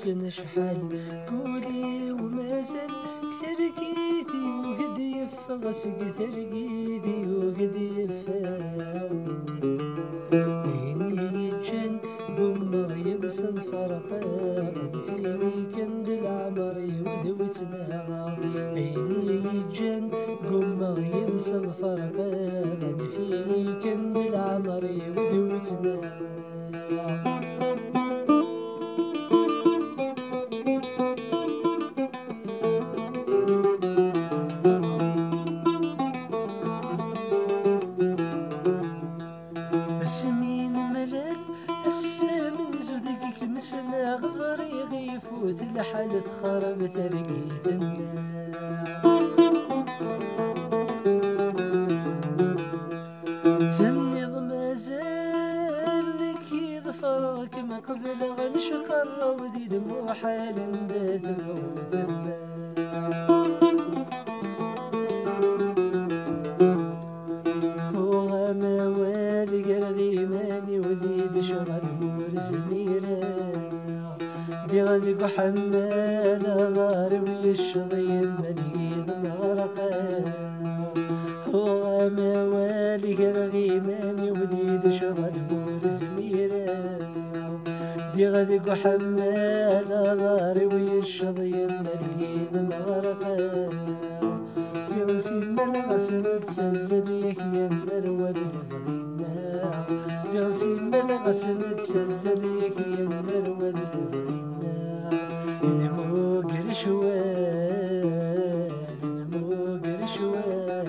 يسن شحال قولي ومازال ترقيتي وقد يفغسك ترقيتي وقد يفغسك بيني جن قم يبص الفرقان فيني كند العمر يودوتنا بيني جن قم يبص الفرقان فيني كند العمر يودوتنا غزري غيفوت الحال تخرب ترقيت ثمني مازال لك يظفرك ما قبل غنشقر ودي دموع حال ندات هو ما والي الغيماني وذيد شغل ورزميره دي غادي حمال غاربي الشضيم مليين مغرقا هو موالي الغيماني وديد شغل ورزميرا دي غادي حمال غاربي الشضيم مليين مغرقا زيغسي ملغسن تسزل يكيا النرول لبغينا زيغسي ملغسن تسزل يكيا النرول لبغينا نمو قرشوال نمو قرشوال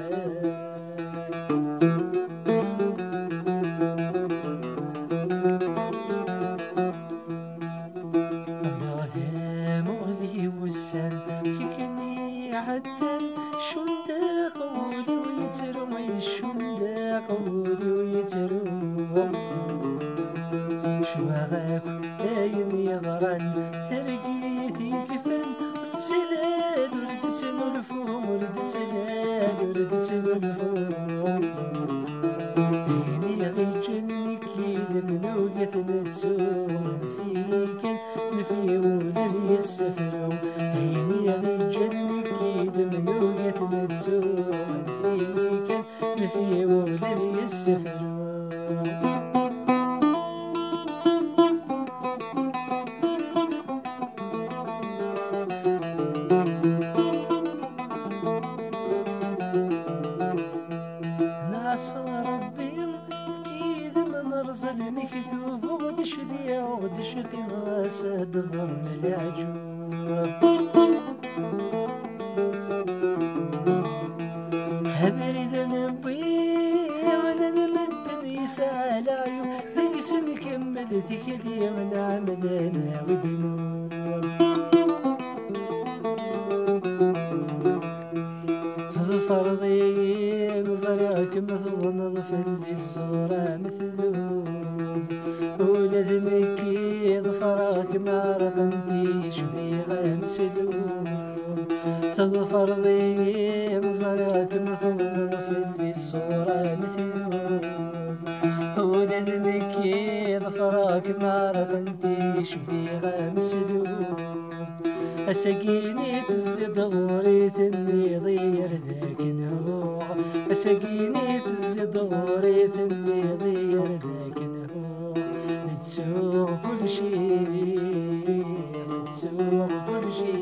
أبدا مغلي وسان كيكني عدل شون دا قولي ويترمي شون دا قولي ويترمي شو غاك باين يغران ترقيتي كفن سلال ولد سنلفوم ولد سلال ولد سنلفوم هيني غيجنك يدمنوقة نتسوم فيك نفي ولد يسفرو هيني غيجنك يدمنوقة نتسوم فيك نفي ولد يسفرو المكذوب وغدش ليا وغدش قواسد ضمن العجوب هبرد نبي وانا نمدني سال عيون ليس نكمل ذكري من عمدنا ودنوب فرضي نظرك مثل نظف اللي الصورة مثلوب ولذنك ظفرك ما رقمتيش بيغا مسلوب تظفر ضي نظرك مثل نظف اللي الصورة مثلوب ولذنك ظفرك ما رقمتيش بيغا مسلوب أسقيني تزيد غوري ثني ضير ذاك نوع أسقيني تزيد غوري ثني ضير ذاك نوع تسوق كل شي تسوق كل شي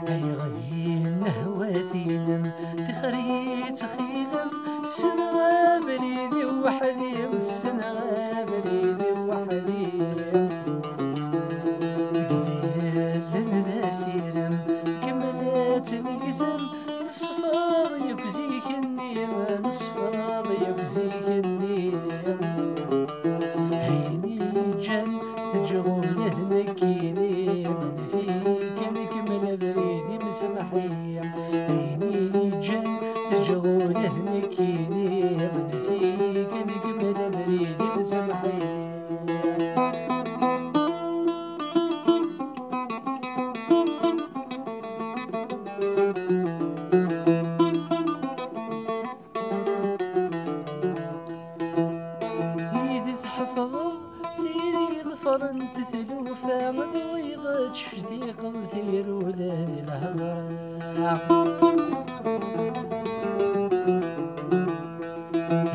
أي غادي نهواتي نم تخريت خيلم سنغا بريدي وحدي والسنغا بريدي وحدي تقذيل ذا سيرم كملات القزم نصفاض يكزيك النيم نصفاض يكزيك النيم هيني جن تجغل تنكيني من فيك نكمل بريدي مسمحية هيني جن تجغل تنكيني من فيك نكمل بريدي مسمحية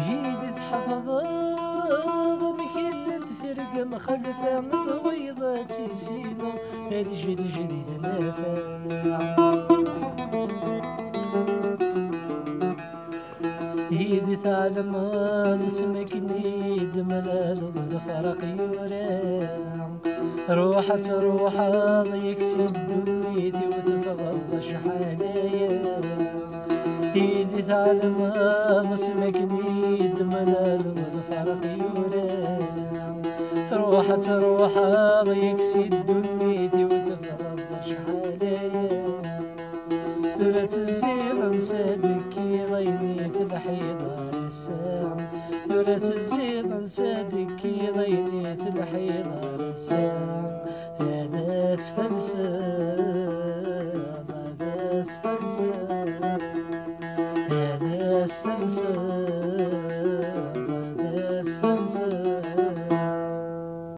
جيدي تحفظ مكين تثرق مخلفة مضويضة تيسينو الجد جديد نافع يدي تعلم اسمك نيد ملال الفرق يورا روحة يكسي دنيتي وتفضل شحاليا يدي تعلم اسمك نيد ملال الفرق يورا روحة يكسي دنيتي